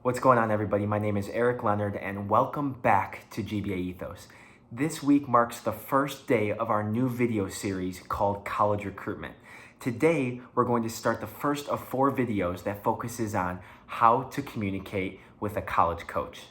What's going on, everybody? My name is Eric Leonard, and welcome back to GBA Ethos. This week marks the first day of our new video series called College Recruitment. Today, we're going to start the first of 4 videos that focuses on how to communicate with a college coach.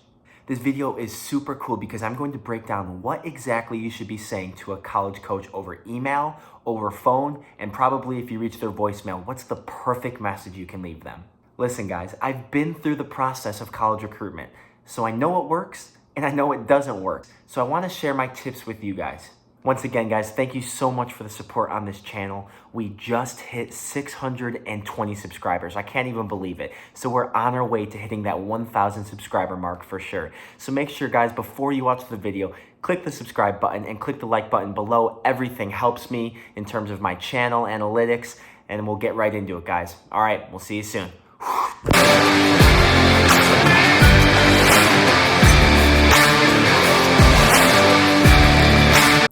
This video is super cool because I'm going to break down what exactly you should be saying to a college coach over email, over phone, and probably if you reach their voicemail, what's the perfect message you can leave them. Listen, guys, I've been through the process of college recruitment, so I know what works and I know what doesn't work. So I want to share my tips with you guys. Once again, guys, thank you so much for the support on this channel. We just hit 620 subscribers. I can't even believe it. So we're on our way to hitting that 1,000 subscriber mark for sure. So make sure, guys, before you watch the video, click the subscribe button and click the like button below. Everything helps me in terms of my channel analytics, and we'll get right into it, guys. All right, we'll see you soon.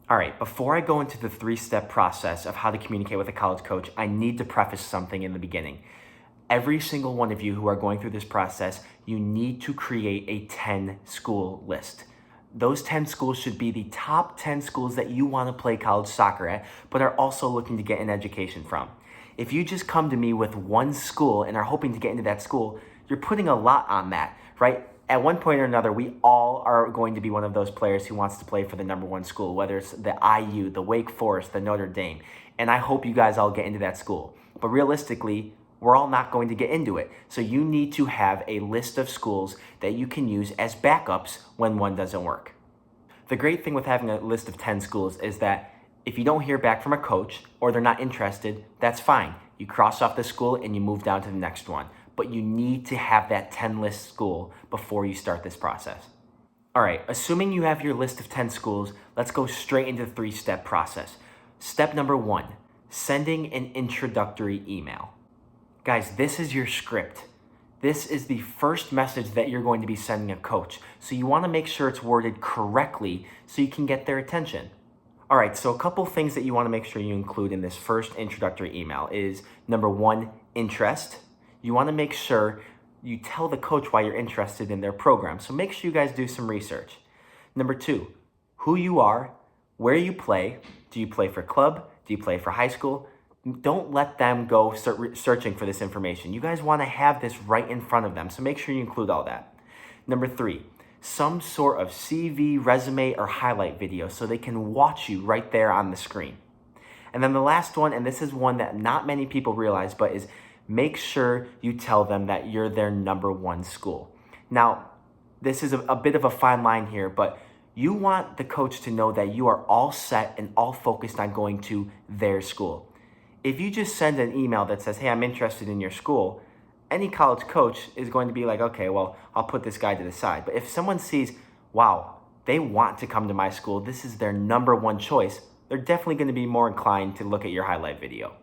All right, before I go into the 3-step process of how to communicate with a college coach, I need to preface something in the beginning. Every single one of you who are going through this process, you need to create a 10-school list. Those 10 schools should be the top 10 schools that you want to play college soccer at, but are also looking to get an education from. If you just come to me with one school and are hoping to get into that school, you're putting a lot on that, right? At one point or another, we all are going to be one of those players who wants to play for the number 1 school, whether it's the IU, the Wake Forest, the Notre Dame. And I hope you guys all get into that school. But realistically, we're all not going to get into it. So you need to have a list of schools that you can use as backups when one doesn't work. The great thing with having a list of 10 schools is that if you don't hear back from a coach or they're not interested, that's fine. You cross off the school and you move down to the next one. But you need to have that 10 list school before you start this process. All right, assuming you have your list of 10 schools, let's go straight into the 3-step process. Step number 1, sending an introductory email. Guys, this is your script. This is the first message that you're going to be sending a coach. So you want to make sure it's worded correctly so you can get their attention. All right, so a couple things that you want to make sure you include in this first introductory email is number 1, interest. You want to make sure you tell the coach why you're interested in their program. So make sure you guys do some research. Number 2, who you are, where you play. Do you play for club? Do you play for high school? Don't let them go searching for this information. You guys want to have this right in front of them. So make sure you include all that. Number 3, some sort of CV, resume, or highlight video so they can watch you right there on the screen. And then the last one, and this is one that not many people realize, but is make sure you tell them that you're their number 1 school. Now, this is a bit of a fine line here, but you want the coach to know that you are all set and all focused on going to their school. If you just send an email that says, hey, I'm interested in your school, any college coach is going to be like, okay, well, I'll put this guy to the side. But if someone sees, wow, they want to come to my school, this is their number 1 choice, they're definitely going to be more inclined to look at your highlight video.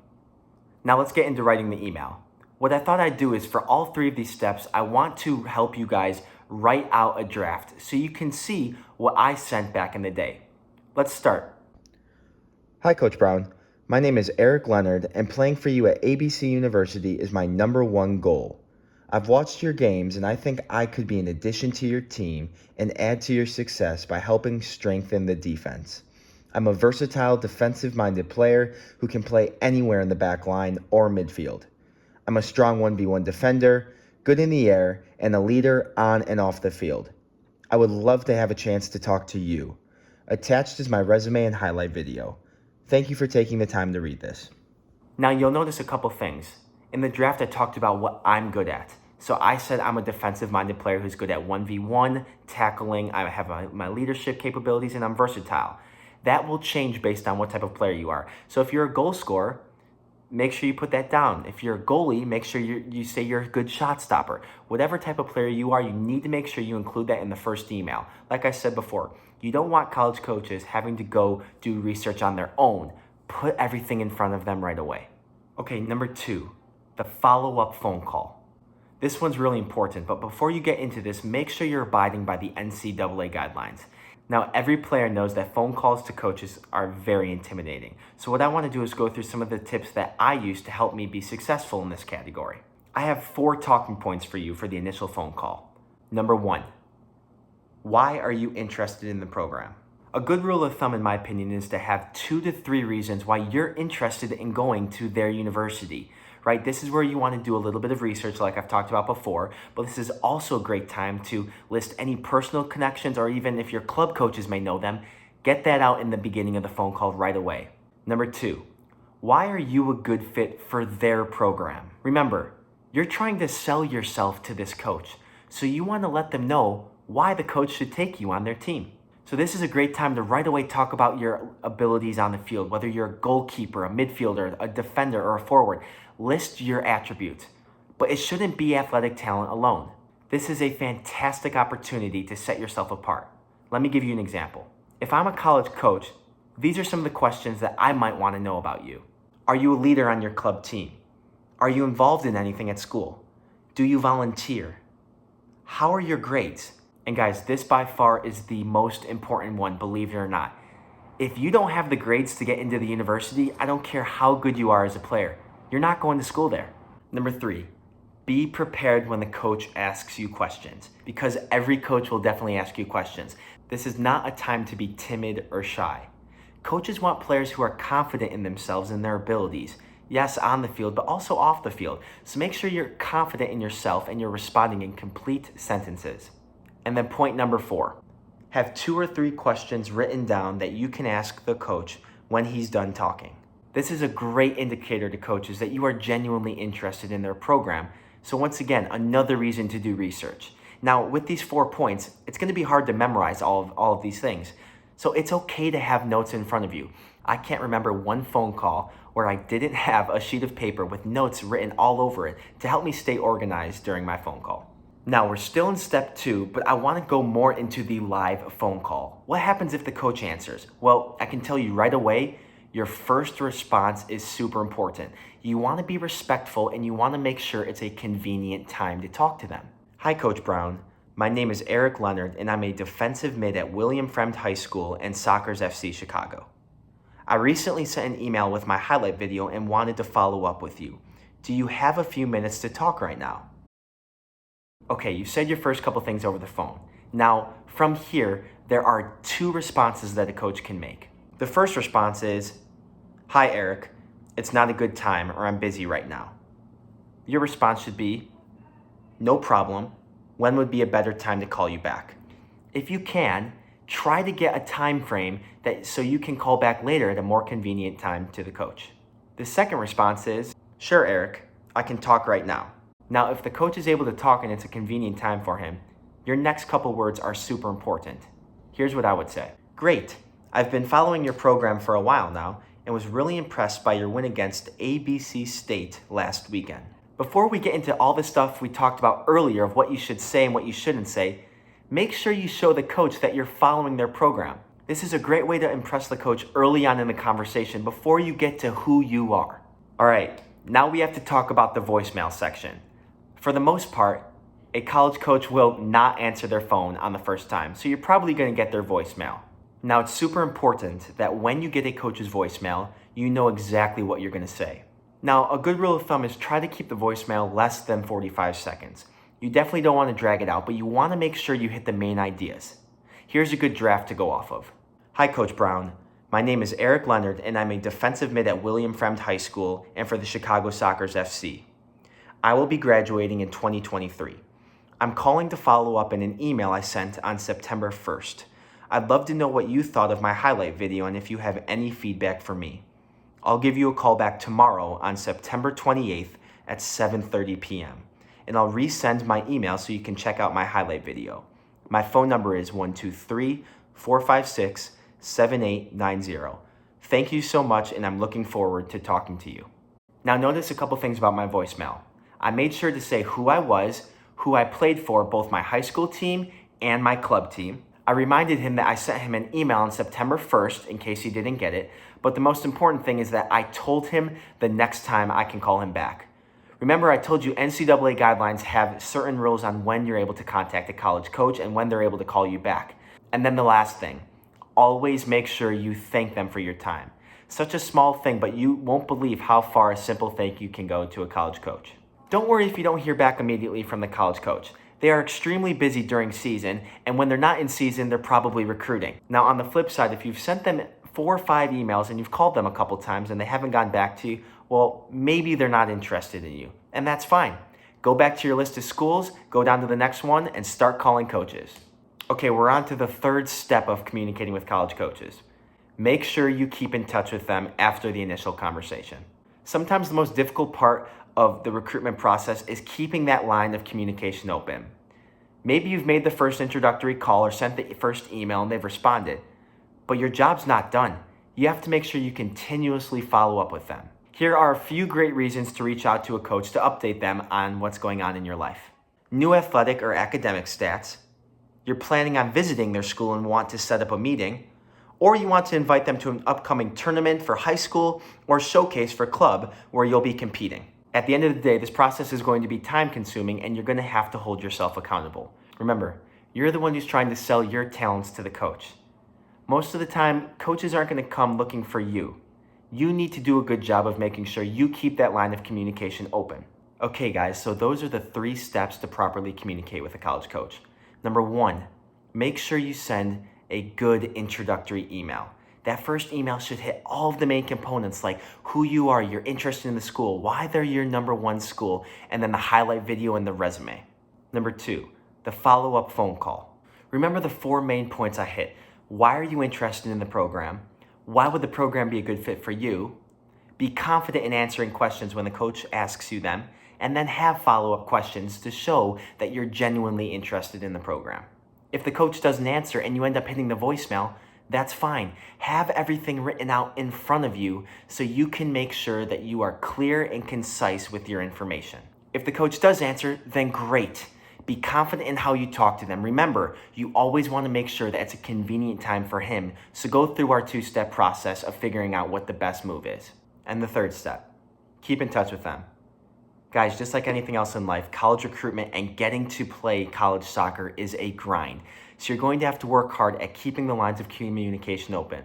Now let's get into writing the email. What I thought I'd do is for all 3 of these steps, I want to help you guys write out a draft so you can see what I sent back in the day. Let's start. Hi, Coach Brown. My name is Eric Leonard, and playing for you at ABC University is my number 1 goal. I've watched your games, and I think I could be an addition to your team and add to your success by helping strengthen the defense. I'm a versatile, defensive-minded player who can play anywhere in the back line or midfield. I'm a strong 1v1 defender, good in the air, and a leader on and off the field. I would love to have a chance to talk to you. Attached is my resume and highlight video. Thank you for taking the time to read this. Now you'll notice a couple things. In the draft, I talked about what I'm good at. So I said I'm a defensive-minded player who's good at 1v1, tackling, I have my leadership capabilities, and I'm versatile. That will change based on what type of player you are. So if you're a goal scorer, make sure you put that down. If you're a goalie, make sure you say you're a good shot stopper. Whatever type of player you are, you need to make sure you include that in the first email. Like I said before, you don't want college coaches having to go do research on their own. Put everything in front of them right away. Okay, number 2, the follow-up phone call. This one's really important, but before you get into this, make sure you're abiding by the NCAA guidelines. Now, every player knows that phone calls to coaches are very intimidating. So what I want to do is go through some of the tips that I use to help me be successful in this category. I have 4 talking points for you for the initial phone call. Number 1, why are you interested in the program? A good rule of thumb, in my opinion, is to have 2 to 3 reasons why you're interested in going to their university, right? This is where you want to do a little bit of research like I've talked about before, but this is also a great time to list any personal connections, or even if your club coaches may know them, get that out in the beginning of the phone call right away. Number 2, why are you a good fit for their program? Remember, you're trying to sell yourself to this coach, so you want to let them know why the coach should take you on their team. So this is a great time to right away talk about your abilities on the field, whether you're a goalkeeper, a midfielder, a defender, or a forward. List your attributes, but it shouldn't be athletic talent alone. This is a fantastic opportunity to set yourself apart. Let me give you an example. If I'm a college coach, these are some of the questions that I might want to know about you. Are you a leader on your club team? Are you involved in anything at school? Do you volunteer? How are your grades? And guys, this by far is the most important one, believe it or not. If you don't have the grades to get into the university, I don't care how good you are as a player, you're not going to school there. Number 3, be prepared when the coach asks you questions, because every coach will definitely ask you questions. This is not a time to be timid or shy. Coaches want players who are confident in themselves and their abilities. Yes, on the field, but also off the field. So make sure you're confident in yourself and you're responding in complete sentences. And then point number 4, have 2 or 3 questions written down that you can ask the coach when he's done talking. This is a great indicator to coaches that you are genuinely interested in their program. So once again, another reason to do research. Now, with these 4 points, it's going to be hard to memorize all of these things. So it's okay to have notes in front of you. I can't remember one phone call where I didn't have a sheet of paper with notes written all over it to help me stay organized during my phone call. Now, we're still in step 2, but I want to go more into the live phone call. What happens if the coach answers? Well, I can tell you right away, your first response is super important. You want to be respectful and you want to make sure it's a convenient time to talk to them. Hi, Coach Brown. My name is Eric Leonard, and I'm a defensive mid at William Fremd High School and Sockers FC Chicago. I recently sent an email with my highlight video and wanted to follow up with you. Do you have a few minutes to talk right now? Okay, you said your first couple things over the phone. Now, from here, there are 2 responses that a coach can make. The first response is, "Hi, Eric. It's not a good time, or I'm busy right now." Your response should be, "No problem. When would be a better time to call you back?" If you can, try to get a time frame so you can call back later at a more convenient time to the coach. The second response is, "Sure, Eric. I can talk right now." Now, if the coach is able to talk and it's a convenient time for him, your next couple words are super important. Here's what I would say. "Great. I've been following your program for a while now and was really impressed by your win against ABC State last weekend." Before we get into all the stuff we talked about earlier of what you should say and what you shouldn't say, make sure you show the coach that you're following their program. This is a great way to impress the coach early on in the conversation before you get to who you are. All right, now we have to talk about the voicemail section. For the most part, a college coach will not answer their phone on the first time, so you're probably going to get their voicemail. Now, it's super important that when you get a coach's voicemail, you know exactly what you're going to say. Now, a good rule of thumb is try to keep the voicemail less than 45 seconds. You definitely don't want to drag it out, but you want to make sure you hit the main ideas. Here's a good draft to go off of. "Hi, Coach Brown. My name is Eric Leonard, and I'm a defensive mid at William Fremd High School and for the Chicago Sockers FC. I will be graduating in 2023. I'm calling to follow up in an email I sent on September 1st. I'd love to know what you thought of my highlight video and if you have any feedback for me. I'll give you a call back tomorrow on September 28th at 7:30 p.m. and I'll resend my email so you can check out my highlight video. My phone number is 123-456-7890. Thank you so much, and I'm looking forward to talking to you." Now notice a couple things about my voicemail. I made sure to say who I was, who I played for, both my high school team and my club team. I reminded him that I sent him an email on September 1st in case he didn't get it, but the most important thing is that I told him the next time I can call him back. Remember, I told you NCAA guidelines have certain rules on when you're able to contact a college coach and when they're able to call you back. And then the last thing, always make sure you thank them for your time. Such a small thing, but you won't believe how far a simple thank you can go to a college coach. Don't worry if you don't hear back immediately from the college coach. They are extremely busy during season, and when they're not in season, they're probably recruiting. Now, on the flip side, if you've sent them 4 or 5 emails and you've called them a couple times and they haven't gotten back to you, well, maybe they're not interested in you, and that's fine. Go back to your list of schools, go down to the next one, and start calling coaches. Okay, we're on to the third step of communicating with college coaches. Make sure you keep in touch with them after the initial conversation. Sometimes the most difficult part of the recruitment process is keeping that line of communication open. Maybe you've made the first introductory call or sent the first email and they've responded, but your job's not done. You have to make sure you continuously follow up with them. Here are a few great reasons to reach out to a coach to update them on what's going on in your life. New athletic or academic stats. You're planning on visiting their school and want to set up a meeting, or you want to invite them to an upcoming tournament for high school or showcase for club where you'll be competing. At the end of the day, this process is going to be time consuming and you're going to have to hold yourself accountable. Remember, you're the one who's trying to sell your talents to the coach. Most of the time, coaches aren't going to come looking for you. You need to do a good job of making sure you keep that line of communication open. Okay guys, so those are the 3 steps to properly communicate with a college coach. Number 1, make sure you send a good introductory email. That first email should hit all of the main components like who you are, your interest in the school, why they're your number 1 school, and then the highlight video and the resume. Number 2, the follow-up phone call. Remember the 4 main points I hit. Why are you interested in the program? Why would the program be a good fit for you? Be confident in answering questions when the coach asks you them, and then have follow-up questions to show that you're genuinely interested in the program. If the coach doesn't answer and you end up hitting the voicemail, that's fine. Have everything written out in front of you so you can make sure that you are clear and concise with your information. If the coach does answer, then great. Be confident in how you talk to them. Remember, you always want to make sure that it's a convenient time for him, so go through our 2-step process of figuring out what the best move is. And the 3rd step, keep in touch with them. Guys, just like anything else in life, college recruitment and getting to play college soccer is a grind. So you're going to have to work hard at keeping the lines of communication open.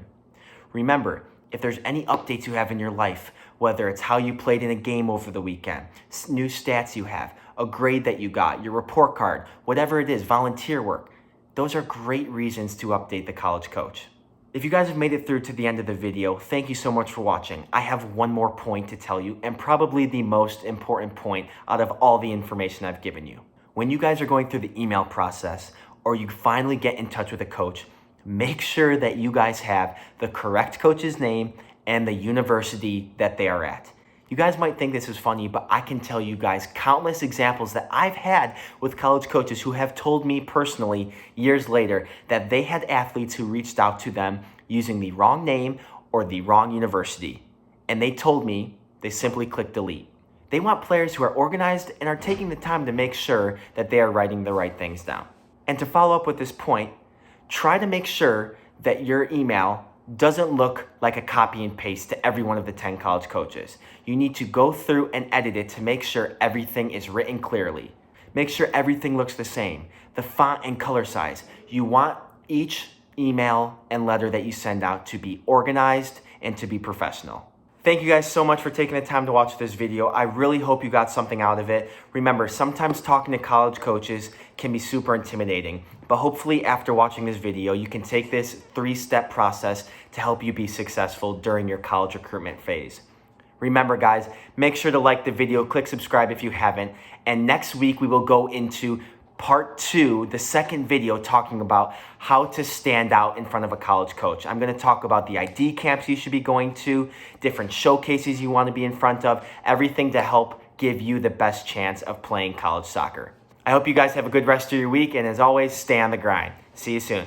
Remember, if there's any updates you have in your life, whether it's how you played in a game over the weekend, new stats you have, a grade that you got, your report card, whatever it is, volunteer work, those are great reasons to update the college coach. If you guys have made it through to the end of the video, thank you so much for watching. I have one more point to tell you, and probably the most important point out of all the information I've given you. When you guys are going through the email process, or you finally get in touch with a coach, make sure that you guys have the correct coach's name and the university that they are at. You guys might think this is funny, but I can tell you guys countless examples that I've had with college coaches who have told me personally years later that they had athletes who reached out to them using the wrong name or the wrong university. And they told me they simply clicked delete. They want players who are organized and are taking the time to make sure that they are writing the right things down. And to follow up with this point, try to make sure that your email doesn't look like a copy and paste to every one of the 10 college coaches. You need to go through and edit it to make sure everything is written clearly. Make sure everything looks the same. The font and color size. You want each email and letter that you send out to be organized and to be professional. Thank you guys so much for taking the time to watch this video. I really hope you got something out of it. Remember, sometimes talking to college coaches can be super intimidating, but hopefully after watching this video, you can take this 3-step process to help you be successful during your college recruitment phase. Remember guys, make sure to like the video, click subscribe if you haven't, and next week we will go into part 2, the second video, talking about how to stand out in front of a college coach. I'm going to talk about the ID camps you should be going to, different showcases you want to be in front of, everything to help give you the best chance of playing college soccer. I hope you guys have a good rest of your week, and as always, stay on the grind. See you soon.